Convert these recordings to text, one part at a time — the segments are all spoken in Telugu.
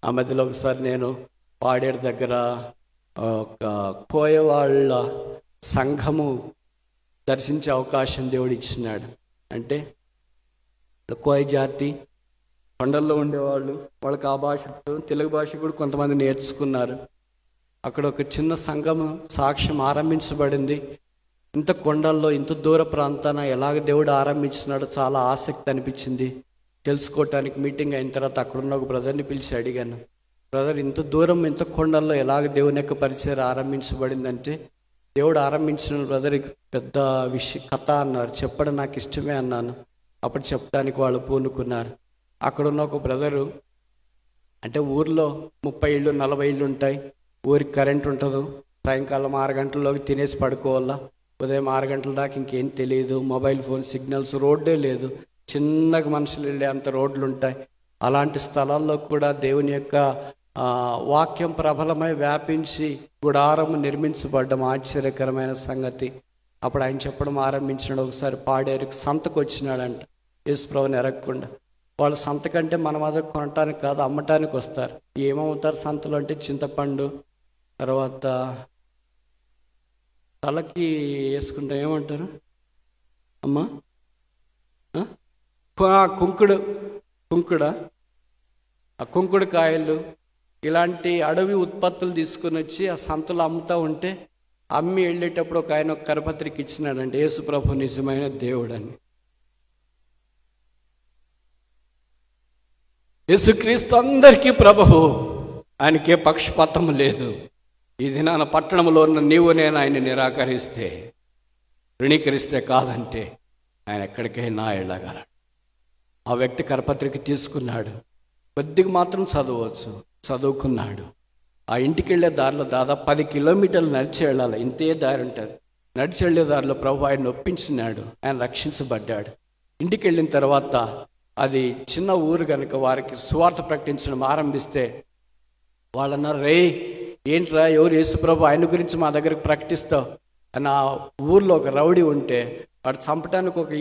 ఆ మధ్యలో ఒకసారి నేను పాడేరు దగ్గర ఒక కోయవాళ్ళ సంఘము దర్శించే అవకాశం దేవుడు ఇచ్చినాడు. అంటే కోయ జాతి కొండల్లో ఉండేవాళ్ళు, వాళ్ళకి ఆ భాష తెలుగు భాష కూడా కొంతమంది నేర్చుకున్నారు. అక్కడ ఒక చిన్న సంఘము సాక్ష్యం ఆరంభించబడింది. ఇంత కొండల్లో ఇంత దూర ప్రాంతాన ఎలాగ దేవుడు ఆరంభించినాడో చాలా ఆసక్తి అనిపించింది తెలుసుకోవటానికి. మీటింగ్ అయిన తర్వాత అక్కడున్న ఒక బ్రదర్ని పిలిచి అడిగాను, బ్రదర్ ఇంత దూరం ఇంత కొండల్లో ఎలాగ దేవుని యొక్క పరిచయం ఆరంభించబడిందంటే, దేవుడు ఆరంభించిన బ్రదర్ పెద్ద కథ అన్నారు. చెప్పడం నాకు ఇష్టమే అన్నాను. అప్పుడు చెప్పడానికి వాళ్ళు పూనుకున్నారు. అక్కడున్న ఒక బ్రదరు, అంటే ఊర్లో 30 ఇళ్ళు 40 ఇళ్ళు ఉంటాయి. ఊరికి కరెంట్ ఉండదు. సాయంకాలం 6 గంటల్లోకి తినేసి పడుకోవాలా. ఉదయం 6 గంటల దాకా ఇంకేం తెలియదు. మొబైల్ ఫోన్ సిగ్నల్స్, రోడ్డే లేదు. చిన్నగా మనుషులు వెళ్ళే అంత రోడ్లు ఉంటాయి. అలాంటి స్థలాల్లో కూడా దేవుని యొక్క వాక్యం ప్రబలమై వ్యాపించి గుడారము నిర్మించబడ్డం ఆశ్చర్యకరమైన సంగతి. అప్పుడు ఆయన చెప్పడం ఆరంభించినాడు. ఒకసారి పాడేరుకి సంతకు వచ్చినాడంట, యేసుప్రభుని ఎరగకుండా. వాళ్ళు సంతకంటే మన దగ్గర కొనటానికి కాదు, అమ్మటానికి వస్తారు. ఏమవుతారు సంతలో అంటే చింతపండు, తర్వాత తలకి వేసుకుంటాం, ఏమంటారు అమ్మా, కుంకుడ, ఆ కుంకుడు కాయలు, ఇలాంటి అడవి ఉత్పత్తులు తీసుకుని వచ్చి ఆ సంతలో అమ్ముతూ ఉంటే, అమ్మి వెళ్ళేటప్పుడు ఒక ఆయన ఒక కరపత్రిక ఇచ్చినాడంటే, యేసుప్రభు నిజమైన దేవుడని. యేసుక్రీస్తు అందరికీ ప్రభువు, ఆయనకే పక్షపాతం లేదు. ఈ దినాన పట్టణంలో ఉన్న నీవు నేను ఆయన నిరాకరిస్తే, రుణీకరిస్తే కాదంటే ఆయన ఎక్కడికైనా వెళ్ళగలడు. ఆ వ్యక్తి కరపత్రిక తీసుకున్నాడు. కొద్దిగా మాత్రం చదవచ్చు, చదువుకున్నాడు. ఆ ఇంటికి వెళ్ళే దారిలో దాదాపు 10 కిలోమీటర్లు నడిచి వెళ్ళాలి. ఇంతే దారి ఉంటుంది. నడిచి వెళ్ళే దారిలో ప్రభు ఆయన ఒప్పించినాడు. ఆయన రక్షించబడ్డాడు. ఇంటికి వెళ్ళిన తర్వాత, అది చిన్న ఊరు కనుక వారికి సువార్త ప్రకటించడం ఆరంభిస్తే, వాళ్ళన్నారు, రే ఏంట్రా, ఎవరు యేసుప్రభు ఆయన గురించి మా దగ్గరకు ప్రకటిస్తావు అని. ఆ ఊర్లో ఒక రౌడీ ఉంటే వాడు చంపడానికి ఒక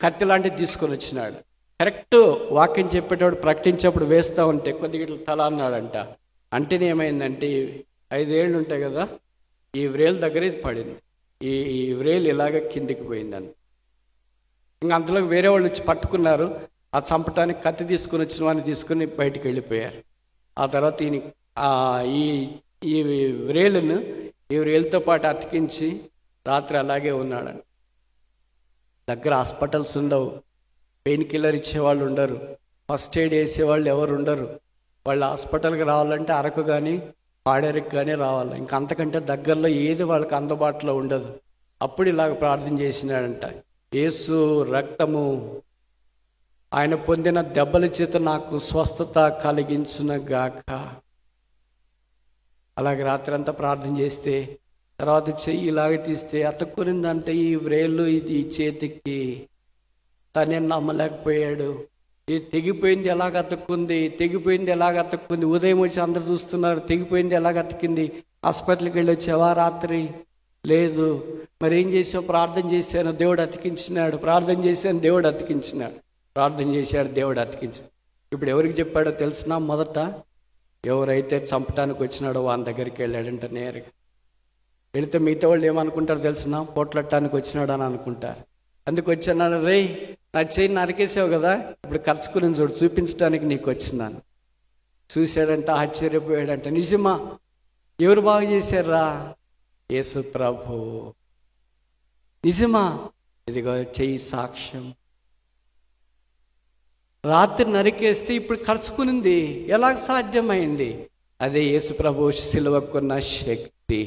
కత్తి లాంటిది తీసుకొని వచ్చినాడు. కరెక్ట్ వాక్యం చెప్పేటప్పుడు ప్రకటించేప్పుడు వేస్తూ ఉంటే కొద్దిగా తల అన్నాడంట. అంటేనే ఏమైందంటే, 5 ఏళ్ళు ఉంటాయి కదా, ఈ వ్రేలు దగ్గర ఇది పడింది. ఈ వ్రేలు ఇలాగ కిందికి పోయిందని. ఇంకా అంతలో వేరే వాళ్ళు వచ్చి పట్టుకున్నారు. ఆ చంపటానికి కత్తి తీసుకుని వచ్చిన వాడిని తీసుకుని బయటికి వెళ్ళిపోయారు. ఆ తర్వాత ఈ వ్రేలును ఈ వ్రేలుతో పాటు అతికించి రాత్రి అలాగే ఉన్నాడని. దగ్గర హాస్పిటల్స్ ఉండవు, పెయిన్ కిల్లర్ ఇచ్చేవాళ్ళు ఉండరు, ఫస్ట్ ఎయిడ్ వేసేవాళ్ళు ఎవరు ఉండరు. వాళ్ళు హాస్పిటల్కి రావాలంటే అరకు కానీ పాడేరుకి కానీ రావాలి. ఇంకా అంతకంటే దగ్గరలో ఏది వాళ్ళకి అందుబాటులో ఉండదు. అప్పుడు ఇలాగ ప్రార్థన చేసినాడంట, యేసు రక్తము, ఆయన పొందిన దెబ్బల చేత నాకు స్వస్థత కలిగించునగాక. అలాగే రాత్రి అంతా ప్రార్థన చేస్తే, తర్వాత చెయ్యి ఇలాగ తీస్తే అతుక్కునిందంటే ఈ వ్రేళ్ళు, ఇది చేతికి. తనే నమ్మలేకపోయాడు. ఇది తెగిపోయింది ఎలాగ అతుక్కుంది, తెగిపోయింది ఎలాగ అతుక్కుంది. ఉదయం వచ్చి అందరు చూస్తున్నారు, తెగిపోయింది ఎలాగ అతికింది. హాస్పిటల్కి వెళ్ళి వచ్చావా రాత్రి? లేదు. మరి ఏం చేసావు? ప్రార్థన చేశాను, దేవుడు అతికించినాడు. ప్రార్థన చేశాను, దేవుడు అతికించినాడు. ప్రార్థన చేశాడు, దేవుడు అతికించాడు. ఇప్పుడు ఎవరికి చెప్పాడో తెలిసినా, మొదట ఎవరైతే చంపటానికి వచ్చినాడో వాని దగ్గరికి వెళ్ళాడంట. నేరుగా వెళితే మిగతా వాళ్ళు ఏమనుకుంటారు తెలిసినా, పోట్లాడటానికి వచ్చినాడు అని అనుకుంటారు. అందుకు వచ్చాను, రే నా చెయ్యి నరికేసావు కదా, ఇప్పుడు ఖర్చుకుని చూడు, చూపించడానికి నీకు వచ్చినాను. చూశాడంట, ఆశ్చర్యపోయాడంట. నిజమా? ఎవరు బాగు చేశారా? యేసు ప్రభు. నిజమా? ఇదిగో చెయ్యి సాక్ష్యం. రాత్రి నరికేస్తే ఇప్పుడు ఖర్చుకునింది ఎలాగ సాధ్యమైంది? అదే యేసు ప్రభు సిలువకున్న శక్తి.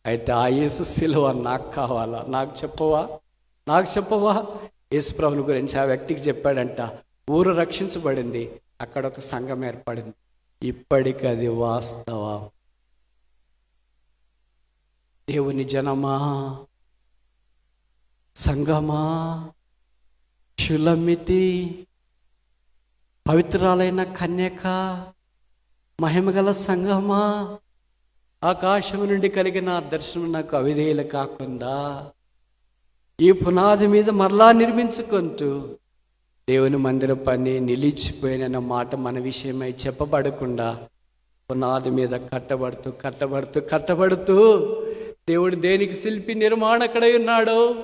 అయితే ఆ యేసు సిలువ నాకు కావాలా? నాకు చెప్పవా? యేసు ప్రభుని గురించి ఆ వ్యక్తికి చెప్పాడంట. ఊరు రక్షించబడింది, అక్కడ ఒక సంఘం ఏర్పడింది. ఇప్పటికి అది వాస్తవం. దేవుని జనమా, సంఘమా, షులమితి, పవిత్రాలైన కన్యక, మహిమగల సంఘమా, ఆకాశము నుండి కలిగిన దర్శనం నాకు అవిధేయులు కాకుండా ఈ పునాది మీద మరలా నిర్మించుకుంటూ దేవుని మందిర పని నిలిచిపోయిన మాట మన విషయమై చెప్పబడకుండా పునాది మీద కట్టబడుతూ దేవుడు దేనికి శిల్పి నిర్మాణకుడై ఉన్నాడో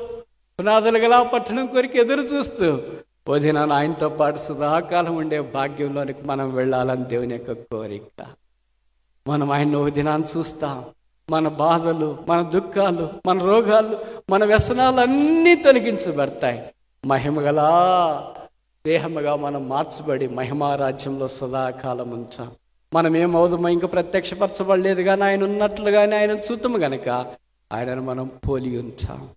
పునాదులు గల పట్టణం కొరికి ఎదురు చూస్తూ వదినాను ఆయనతో పాటు సదాకాలం ఉండే భాగ్యంలోనికి మనం వెళ్ళాలని దేవుని యొక్క కోరిక. మనం ఆయన దినాన్ని చూస్తాం. మన బాధలు, మన దుఃఖాలు, మన రోగాలు, మన వ్యసనాలన్నీ తొలగించబడతాయి. మహిమగలా దేహముగా మనం మార్చబడి మహిమారాజ్యంలో సదాకాలం ఉంచాం. మనం ఏమవుదామో ఇంకా ప్రత్యక్షపరచబడలేదు కానీ ఆయన ఉన్నట్లుగానే ఆయన చూతము గనక ఆయనను మనం పోలి ఉంచాం.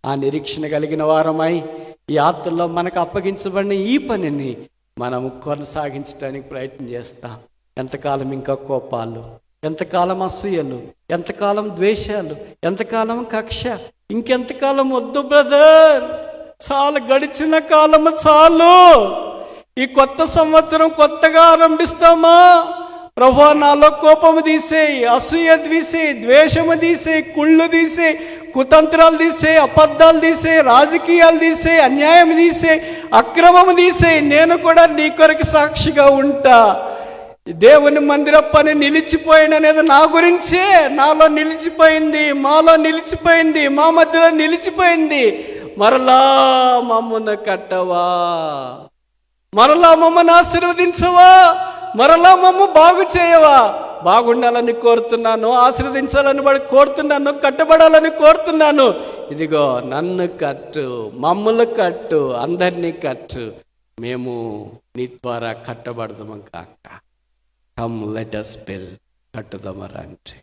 ఆ నిరీక్షణ కలిగిన వారమై ఈ యాత్రలో మనకు అప్పగించబడిన ఈ పనిని మనము కొనసాగించడానికి ప్రయత్నం చేస్తాం. ఎంతకాలం ఇంకా కోపాలు, ఎంతకాలం అసూయలు, ఎంతకాలం ద్వేషాలు, ఎంతకాలం కక్ష, ఇంకెంతకాలం వద్దు బ్రదర్. చాలు, గడిచిన కాలము చాలు. ఈ కొత్త సంవత్సరం కొత్తగా ఆరంభిస్తామా? ప్రభువా, నాలో కోపము తీసేయి, అసూయ తీసేయి, ద్వేషము తీసేయి, కుళ్ళు తీసేయి, కుతంత్రాలు తీసేయి, అబద్ధాలు తీసేయి, రాజకీయాలు తీసేయి, అన్యాయం తీసేయి, అక్రమము తీసేయి. నేను కూడా నీ కొరకు సాక్షిగా ఉంటా. దేవుని మందిర పని నిలిచిపోయిననేది నా గురించే. నాలో నిలిచిపోయింది, మాలో నిలిచిపోయింది, మా మధ్యలో నిలిచిపోయింది. మరలా మమ్మను కట్టవా, మరలా మమ్మను ఆశీర్వదించవా, మరలా మమ్మ బాగు చేయవా. బాగుండాలని కోరుతున్నాను, ఆశీర్వదించాలని కోరుతున్నాను, కట్టబడాలని కోరుతున్నాను. ఇదిగో నన్ను కట్టు, మమ్మల్ని కట్టు, అందరినీ కట్టు. మేము నీ ద్వారా కట్టబడదాము కాక. Come let us build. కట్టుదామరా అంటే